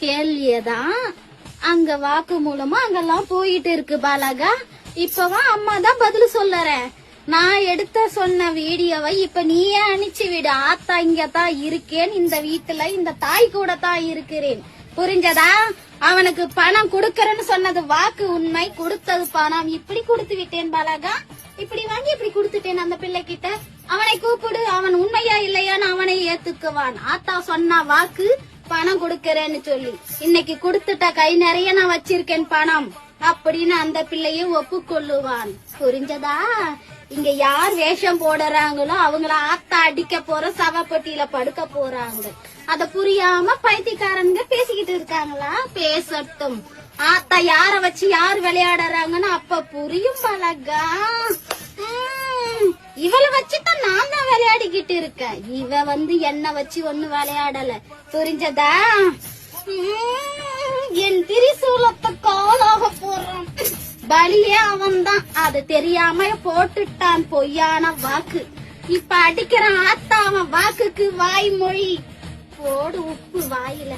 கேள்வியதான் அங்க வாக்கு மூலமா அங்கெல்லாம் போயிட்டு இருக்கு பாலகா. இப்பவா அம்மா தான் பதில் சொல்லறேன். நான் எடுத்த சொன்ன வீடியோவை இப்ப நீயே அனுப்பிச்சு விடு. ஆத்தா இங்கதான் இருக்கேன், இந்த வீட்டுல இந்த தாய் கூட தான் இருக்கிறேன். புரிஞ்சதா? அவனுக்கு பணம் கொடுக்கறேன்னு சொன்னது வாக்கு, உண்மை கொடுத்தது பணம். இப்படி கொடுத்து விட்டேன் பாலகா, இப்படி வாங்கி இப்படி கொடுத்துட்டேன் அந்த பிள்ளை கிட்ட. அவனை கூப்பிடு, அவன் உண்மையா இல்லையான்னு அவனை ஏத்துக்குவான். ஆத்தா சொன்னா வாக்கு பணம் கொடுக்கறேன்னு சொல்லி இன்னைக்கு கொடுத்துட்ட, கை நிறைய நான் வச்சிருக்கேன் பணம் அப்படின்னு அந்த பிள்ளைய ஒப்புக்கொள்ளுவான். புரிஞ்சதா? இங்க யார் வேஷம் போடுறாங்களோ அவங்கள ஆத்தா அடிக்க போற, சவப்பட்டியில படுக்க போறாங்க. அத புரியாம பைத்தியக்காரங்க பேசிக்கிட்டு இருக்காங்களா? பேசட்டும். ஆத்தா யார வச்சு யார் விளையாடுறாங்கன்னு அப்ப புரியும் பாலகா. இவளை வச்சுதான் நான் தான் விளையாடிக்கிட்டு இருக்கேன். இவ என்ன வச்சு ஒண்ணு விளையாடல. புரிஞ்சதா? என் திரிசூலத்தை காலாக போறான். பலியே அவன் தான், அது தெரியாம போட்டுட்டான் பொய்யான வாக்கு. இப்ப அடிக்கிறான் ஆத்தா அவன் வாக்குக்கு வாய்மொழி. போடு உப்பு வாயில.